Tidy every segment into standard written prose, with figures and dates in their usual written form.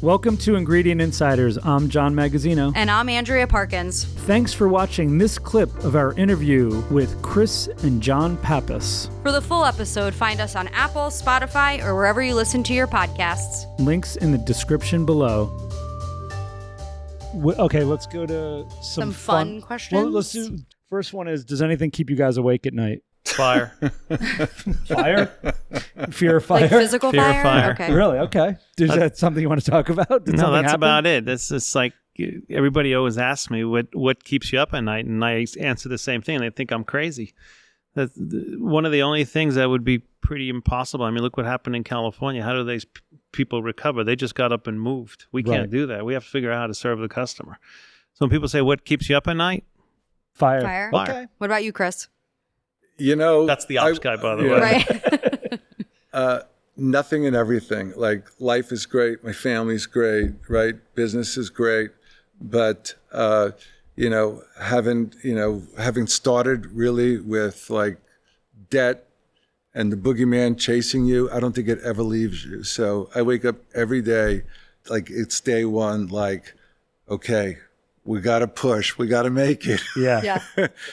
Welcome to Ingredient Insiders. I'm John Magazzino. And I'm Andrea Parkins. Thanks for watching this clip of our interview with Chris and John Pappas. For the full episode, find us on Apple, Spotify, or wherever you listen to your podcasts. Links in the description below. Okay, let's go to some fun questions. Well, let's do. First one is, does anything keep you guys awake at night? Fire. Fire? Fear of fire? Like physical Fear of fire. Okay. Really? Okay. Is that something you want to talk about? Did No, something that's happen? about it. That's just like everybody always asks me what keeps you up at night, and I answer the same thing. They think I'm crazy. That's one of the only things that would be pretty impossible. I mean, look what happened in California. How do these people recover? They just got up and moved. We can't do that. We have to figure out how to serve the customer. So when people say, what keeps you up at night? Fire. Fire. Okay. What about you, Chris? You know, That's the ops guy, by the way. Right. Nothing and everything. Like, life is great. My family's great, right? Business is great. But, having started really with like debt and the boogeyman chasing you, I don't think it ever leaves you. So I wake up every day, like it's day one, like, okay, we got to push. We got to make it. Yeah.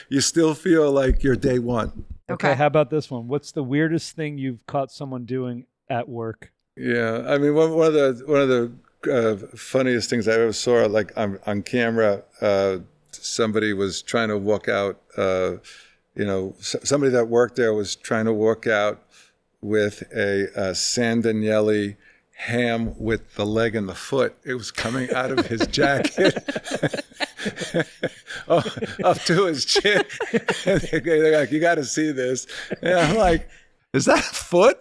You still feel like you're day one. Okay. How about this one? What's the weirdest thing you've caught someone doing at work? Yeah, I mean, one of the funniest things I ever saw, like on camera, somebody was trying to walk out. Somebody that worked there was trying to walk out with a San Daniele ham with the leg and the foot. It was coming out of his jacket up to his chin. And they're like, you got to see this. And I'm like, is that a foot?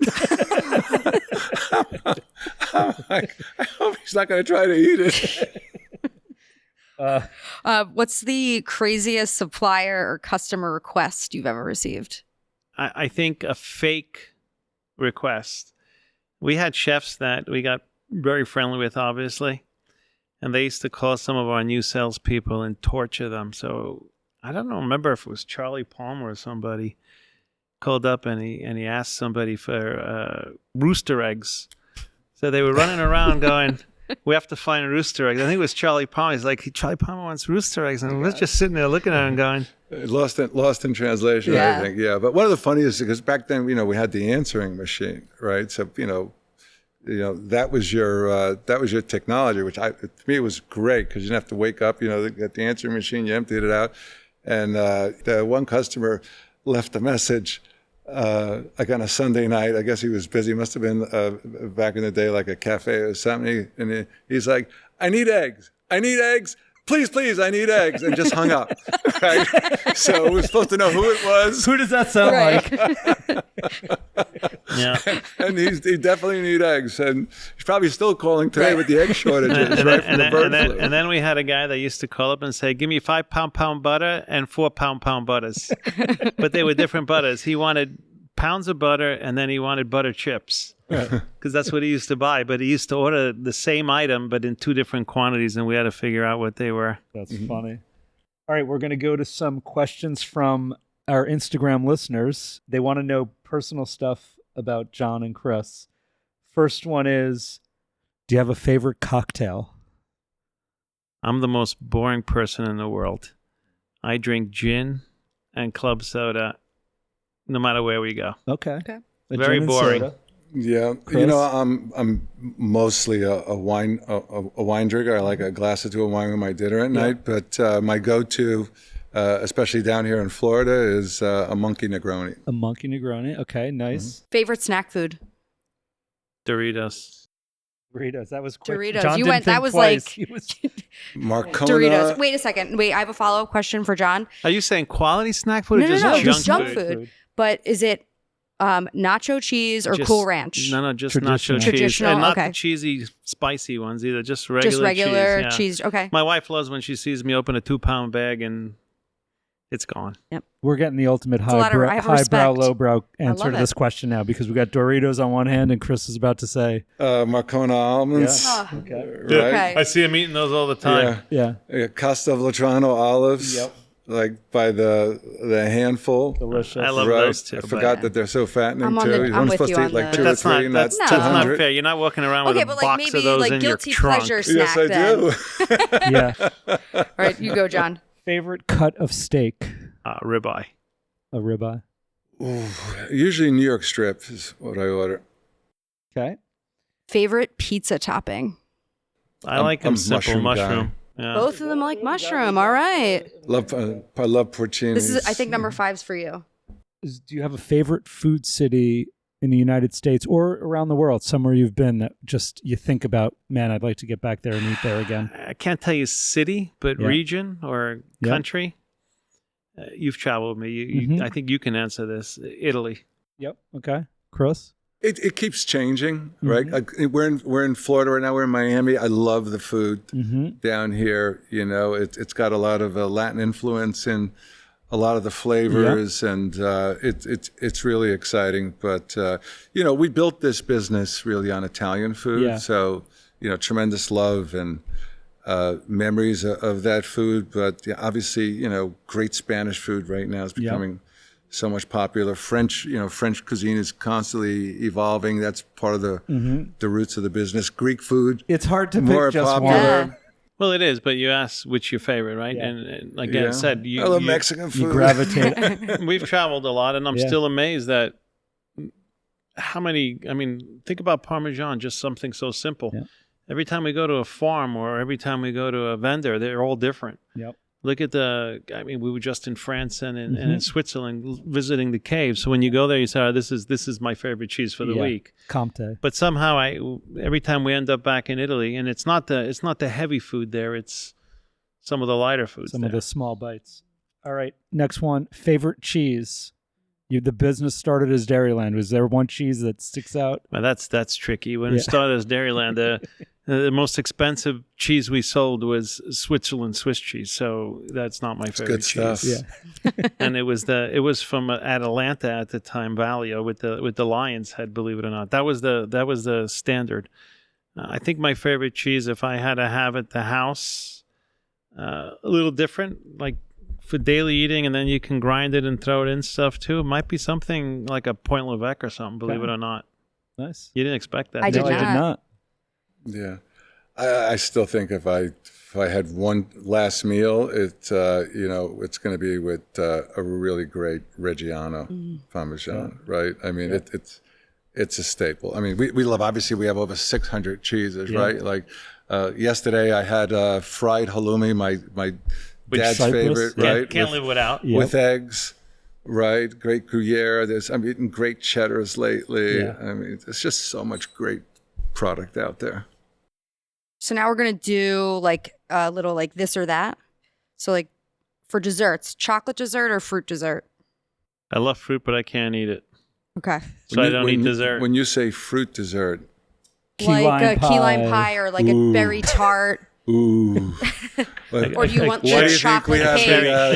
I'm like, I hope he's not going to try to eat it. What's the craziest supplier or customer request you've ever received? I think a fake request. We had chefs that we got very friendly with, obviously, and they used to call some of our new salespeople and torture them. So I don't remember if it was Charlie Palmer or somebody called up and he asked somebody for rooster eggs. So they were running around going, we have to find rooster eggs. I think it was Charlie Palmer. He's like, Charlie Palmer wants rooster eggs. And we're just sitting there looking at him going. Lost in translation, Yeah. I think. Yeah. But one of the funniest, because back then, we had the answering machine, right? So, that was your technology, which to me it was great because you didn't have to wake up, get the answering machine, you emptied it out. And the one customer left a message like on a Sunday night. I guess he was busy. Must have been back in the day, like a cafe or something. And he's like, I need eggs. Please, I need eggs. And just hung up. Right? So we're supposed to know who it was. Who does that sound like? Yeah. And he definitely need eggs. And he's probably still calling today with the egg shortages, right, from the bird flu. And then we had a guy that used to call up and say, give me 5 pound butter and 4 pound butters. But they were different butters. He wanted pounds of butter and then he wanted butter chips. Because that's what he used to buy. But he used to order the same item, but in 2 different quantities, and we had to figure out what they were. That's funny. All right, we're going to go to some questions from our Instagram listeners. They want to know personal stuff about John and Chris. First one is, do you have a favorite cocktail? I'm the most boring person in the world. I drink gin and club soda no matter where we go. Okay. Very gin and boring. soda. Yeah, Chris? I'm mostly a wine drinker. I like a glass or two of wine with my dinner at night. But my go-to, especially down here in Florida, is a Monkey Negroni. A Monkey Negroni. Okay, nice. Favorite snack food? Doritos. Doritos. That was quick. Doritos. John You didn't went. That think was twice. like He was Marcona. Doritos. Wait a second. Wait, I have a follow-up question for John. Are you saying quality snack food or No, just just junk junk food? food. But is it nacho cheese or Just- Cool Ranch? No, just Traditional. nacho cheese. Traditional, And not okay. the cheesy, spicy ones either. Just regular Just regular cheese. Yeah. cheese. Okay. My wife loves when she sees me open a 2-pound bag and it's gone. We're getting the ultimate a lot of- I have highbrow, respect. lowbrow answer love to this it. question now because we got Doritos on one hand and Chris is about to say, Marcona almonds. Ah. okay. Right? I see him eating those all the time. Yeah. Yeah. Castelvetrano olives. Yep. like by the handful. Delicious. I love Right? those too. I but forgot that they're so fattening I'm on too. the- You're I'm only with supposed you to on eat like the- 2 or That's 3, not not that's, No. that's not 200. fair. You're not walking around with Okay, a but like box of maybe those like in your guilty trunk. pleasure snack Yes, I then. do. Yeah. All right, you go, John. Favorite cut of steak? Ribeye. A ribeye. Ooh, usually New York strip is what I order. Okay. Favorite pizza topping? I like them I'm simple mushroom guy. mushroom. Yeah. Both of them like mushroom. All right. I love porcini. This is, I think, number 5's for you. Do you have a favorite food city in the United States or around the world, somewhere you've been that just you think about, man, I'd like to get back there and eat there again? I can't tell you city, but Yeah. region or Yeah. country. You've traveled with me. Mhm. I think you can answer this. Italy. Yep. Okay. Chris? It keeps changing, Mm-hmm. right? We're in Florida right now. We're in Miami. I love the food Mm-hmm. down here. You know, it's got a lot of Latin influence in a lot of the flavors, and it's really exciting. But you know, we built this business really on Italian food, Yeah. so you know, tremendous love and memories of that food. But yeah, obviously, you know, great Spanish food right now is becoming so much popular. French cuisine is constantly evolving. That's part of the roots of the business. Greek food, It's hard to more pick just popular. one. Yeah. Well, it is, but you asked which your favorite, right? Yeah. And like Yeah. I said, I love Mexican You food. gravitate. we've traveled a lot, and I'm Yeah. still amazed that how many. I mean, think about Parmesan, just something so simple. Yeah. Every time we go to a farm or every time we go to a vendor, they're all different. Yep. Look at I mean, we were just in France and in Mm-hmm. Switzerland visiting the caves. So when you go there, you say, oh, this is my favorite cheese for the Yeah. week. Comte. But somehow every time we end up back in Italy, and it's not the heavy food there, it's some of the lighter foods Some there. of the small bites. All right. Next one. Favorite cheese? The business started as Dairyland. Was there one cheese that sticks out? Well, that's tricky. When Yeah. it started as Dairyland, the most expensive cheese we sold was Switzerland Swiss cheese. So that's not my favorite good stuff. cheese. Yeah. And it was from Atlanta at the time, Valio with the lion's head. Believe it or not, that was the standard. I think my favorite cheese, if I had to have at the house, a little different, like for daily eating, and then you can grind it and throw it in stuff too. It might be something like a Point Levesque or something. Believe Okay. it or not, Nice. you didn't expect that. I did did you? I did not. Yeah, I still think if I had one last meal, it's going to be with a really great Reggiano Parmesan, right? I mean, it's a staple. I mean, we love, obviously we have over 600 cheeses, Yeah. right? Like yesterday I had fried halloumi, my dad's Cyprus? favorite, Yeah. right? Can't live without. Yep. With eggs. Right, great Gruyere. I'm eating great cheddars lately. Yeah. I mean, there's just so much great product out there. So now we're going to do like a little like this or that. So like for desserts, chocolate dessert or fruit dessert? I love fruit, but I can't eat it, Okay. so I don't eat dessert. When you say fruit dessert, Key lime like a key lime pie. pie or like a berry tart. ooh. Or do you want Why do the you think we chocolate have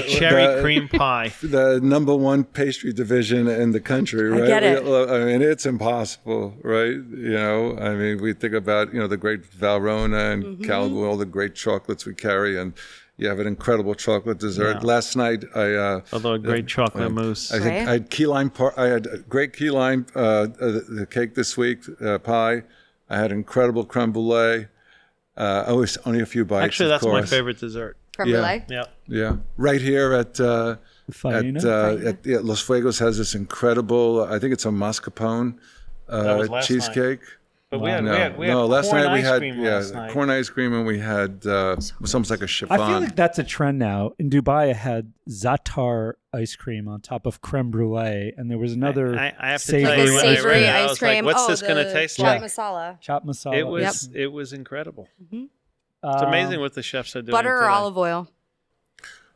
cake? Cherry cream pie. the number one pastry division in the country, right? get it. I mean, it's impossible, right? You know, I mean, we think about, the great Valrhona and Calibu, all the great chocolates we carry, and you have an incredible chocolate dessert. Yeah. Last night, Although a great chocolate mousse. I Right. had key lime. I had a great key lime the cake this week, pie. I had incredible creme brulee. Only a few bites. Actually, of that's my course. favorite dessert. Creme Yeah. brulee? Yeah. Yeah, right here at Faina? Los Fuegos has this incredible. I think it's a mascarpone That was last cheesecake. But we had Last corn night we ice had cream last night. corn ice cream, and we had it was almost like a chiffon. I feel like that's a trend now. In Dubai, I had za'atar ice cream on top of creme brulee, and there was another I have to savory, tell Like you, a when I savory read it, I ice was like, cream. what's this going to taste Chaat like? masala. chopped masala. It was incredible. Mm-hmm. It's amazing what the chefs are doing. Butter or today. olive oil?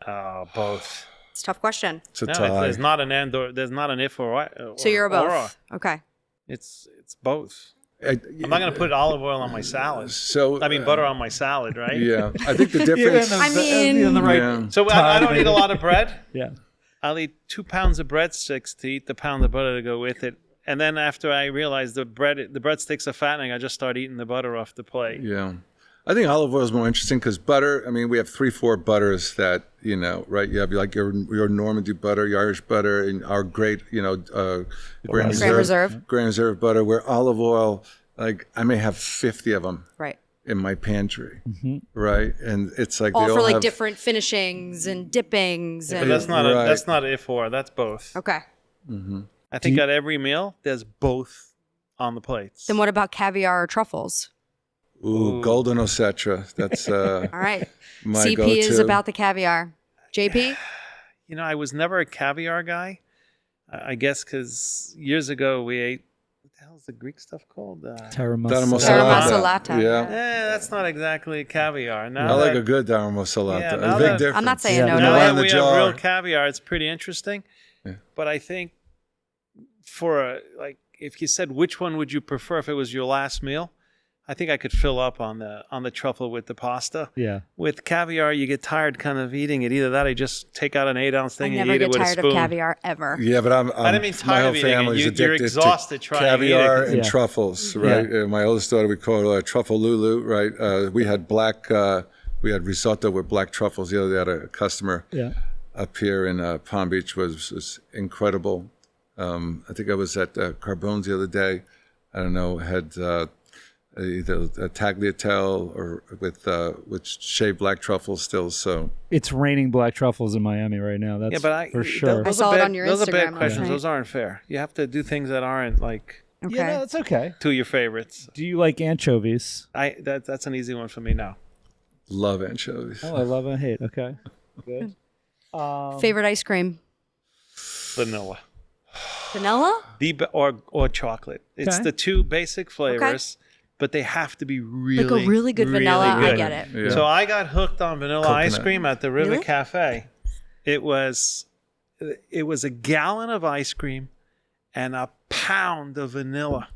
Both. It's a tough question. it's a No, tie. there's not an and or there's not an if or So you're or both. Okay. It's both. I'm I'm not going to put olive oil on my salad. So I mean butter on my salad, right? Yeah, I think the difference. I mean- in the right. Yeah. So I don't eat a lot of bread. Yeah. I'll eat 2 pounds of breadsticks to eat the pound of butter to go with it. And then after I realize the breadsticks are fattening, I just start eating the butter off the plate. Yeah, I think olive oil is more interesting because butter. I mean, we have 3-4 butters that right. You have like your Normandy butter, your Irish butter, and our great Grand Reserve butter. Where olive oil, like I may have 50 of them. Right. In my pantry, right, and it's like all they for all like have, different finishings and dippings. But And that's not if or, that's both. okay. I think at every meal, there's both on the plates. Then what about caviar or truffles? Ooh, golden Osetra. That's All right. my CP go-to. is about the caviar. JP? I was never a caviar guy. I guess because years ago we ate, what the hell is the Greek stuff called? Taramasalata. Yeah. That's not exactly caviar. I like a good Taramasalata. Yeah, a big difference. I'm not saying no. Now to that it. we have real caviar, it's pretty interesting. Yeah. But I think if you said which one would you prefer if it was your last meal, I think I could fill up on the truffle with the pasta. Yeah. With caviar, you get tired kind of eating it. Either that, or you just take out an 8-ounce thing I and never eat it get with a tired spoon. of caviar ever. Yeah, but I didn't mean my tired whole of eating family's it. You're addicted exhausted to trying to eat caviar it. and truffles, right? My oldest daughter, we call her Truffle Lulu, right? We had risotto with black truffles the other day. I had a customer up here in Palm Beach was incredible. I think I was at Carbone's the other day. I don't know, had either a tagliatelle or with shaved black truffles still. So it's raining black truffles in Miami right now. That's for sure. I saw it on your those are bad Instagram questions. last night. Those aren't fair. You have to do things that aren't like Okay. Yeah, no, it's okay. to your favorites. Do you like anchovies? That's an easy one for me now. love anchovies. Oh, I love and hate. Okay, good. Favorite ice cream? Vanilla. Vanilla? Or chocolate. It's Okay. the two basic flavors, but they have to be really Like a really good vanilla. good. I get it. Yeah. So I got hooked on vanilla ice Coconut. cream at the River Really? Cafe. It was a gallon of ice cream and a pound of vanilla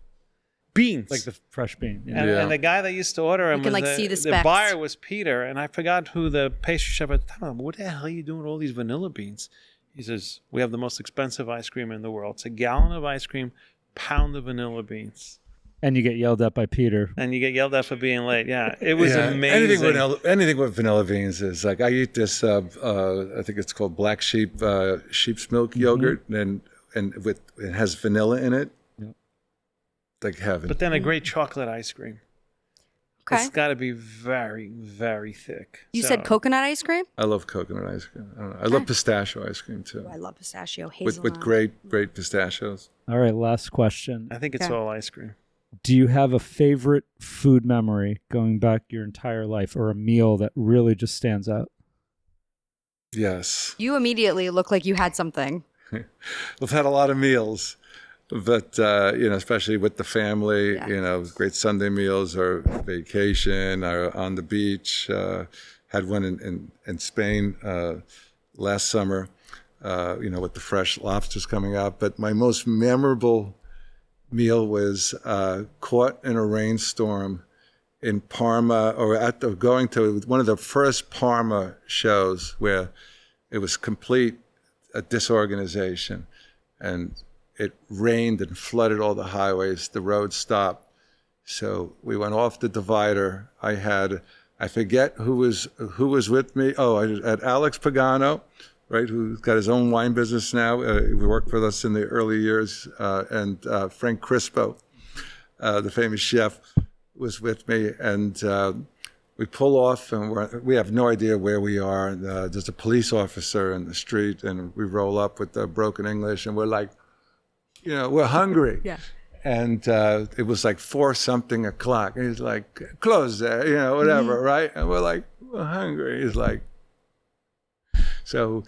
beans. Like the fresh bean. Yeah. And the guy that used to order them, can, like, see the specs. buyer was Peter, and I forgot who the pastry chef at the time. What the hell are you doing with all these vanilla beans? He says, we have the most expensive ice cream in the world. It's a gallon of ice cream, pound of vanilla beans. And you get yelled at by Peter. And you get yelled at for being late. Yeah, it was amazing. Anything with vanilla beans is like, I eat this, I think it's called black sheep's milk yogurt, and it has vanilla in it. Yep. Like heaven. But then a great chocolate ice cream. Okay. It's got to be very, very thick. You So- said coconut ice cream? I love coconut ice cream. I don't know. I love pistachio ice cream too. Oh, I love pistachio. With Hazelnut. great pistachios. All right, last question. I think it's Okay. all ice cream. Do you have a favorite food memory going back your entire life, or a meal that really just stands out? Yes. You immediately look like you had something. We've had a lot of meals, but especially with the family, Yeah. great Sunday meals or vacation or on the beach. Had one in Spain last summer, with the fresh lobsters coming out. But my most memorable meal was caught in a rainstorm in Parma, or going to one of the first Parma shows where it was complete disorganization, and it rained and flooded all the highways. The road stopped, so we went off the divider. I forget who was with me. Oh, I had Alex Pagano, right, who's got his own wine business now. He worked with us in the early years, and Frank Crispo, the famous chef, was with me, and we pull off, and we have no idea where we are. And, there's a police officer in the street, and we roll up with broken English, and we're like, we're hungry. Yeah. And it was like 4-something o'clock. And he's like, close there, whatever, right? And we're like, we're hungry. He's like, so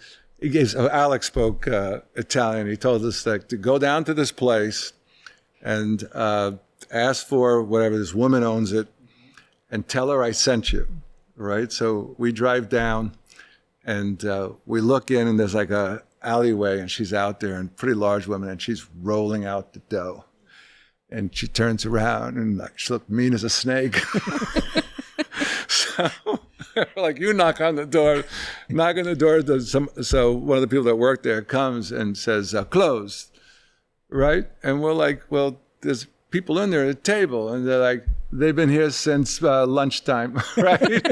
Alex spoke Italian. He told us to go down to this place and ask for whatever, this woman owns it, and tell her I sent you, right? So we drive down, and we look in, and there's like a alleyway, and she's out there, and pretty large woman, and she's rolling out the dough. And she turns around, and she looked mean as a snake. So, like, you knock on the door. So one of the people that work there comes and says, closed, right? And we're like, well, there's people in there at the table, and they're like, they've been here since lunchtime, right?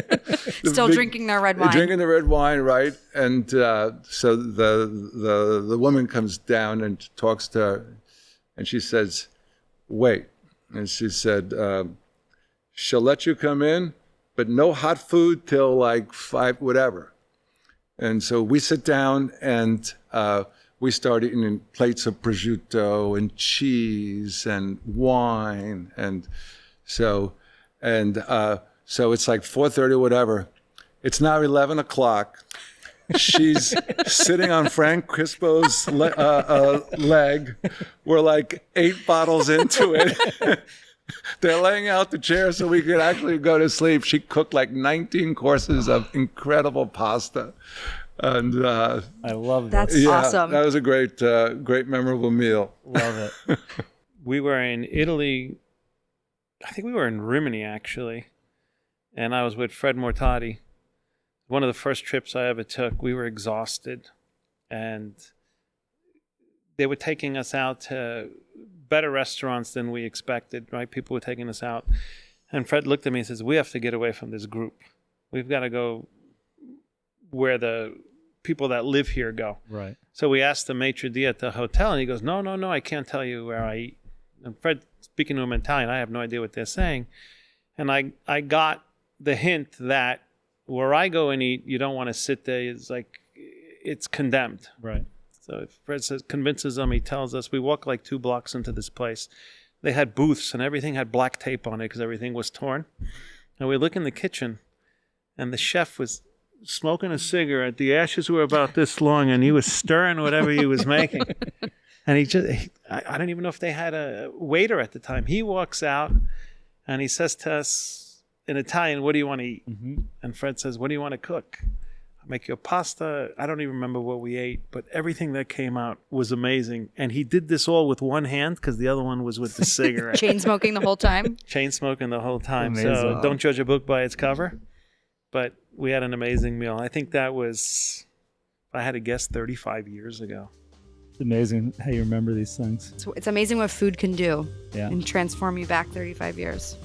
Still drinking their red wine. Drinking the red wine, right? And so the woman comes down and talks to her, and she says, wait. And she said, she'll let you come in, but no hot food till like 5, whatever. And so we sit down and we start eating in plates of prosciutto and cheese and wine. And so it's like 4:30 or whatever. It's now 11 o'clock. She's sitting on Frank Crispo's leg. We're like 8 bottles into it. They're laying out the chair so we could actually go to sleep. She cooked like 19 courses of incredible pasta. And I love that. That's awesome. That was a great memorable meal. Love it. We were in Italy. I think we were in Rimini, actually. And I was with Fred Mortati. One of the first trips I ever took. We were exhausted. And they were taking us out to better restaurants than we expected, right? People were taking us out. And Fred looked at me and says, we have to get away from this group. We've got to go where the people that live here go. Right. So we asked the maitre d' at the hotel, and he goes, no, I can't tell you where I eat. And Fred, speaking to him in Italian, I have no idea what they're saying. And I got the hint that where I go and eat, you don't want to sit there. It's like, it's condemned. Right. So if Fred convinces them, he tells us, we walk like 2 blocks into this place. They had booths, and everything had black tape on it because everything was torn. And we look in the kitchen, and the chef was smoking a cigarette. The ashes were about this long, and he was stirring whatever he was making. And I don't even know if they had a waiter at the time. He walks out, and he says to us in Italian, what do you want to eat? Mm-hmm. And Fred says, what do you want to cook? I'll make you a pasta. I don't even remember what we ate, but everything that came out was amazing. And he did this all with one hand because the other one was with the cigarette. Chain smoking the whole time. Chain smoking the whole time. Amazing. So don't judge a book by its cover. But we had an amazing meal. I think that was, if I had to guess, 35 years ago. It's amazing how you remember these things. It's amazing what food can do Yeah. and transform you back 35 years.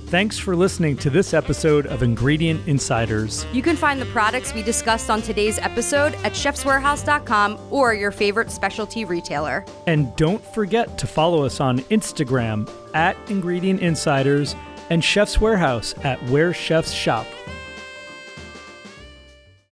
Thanks for listening to this episode of Ingredient Insiders. You can find the products we discussed on today's episode at chefswarehouse.com or your favorite specialty retailer. And don't forget to follow us on Instagram at Ingredient Insiders and Chef's Warehouse at Where Chefs Shop.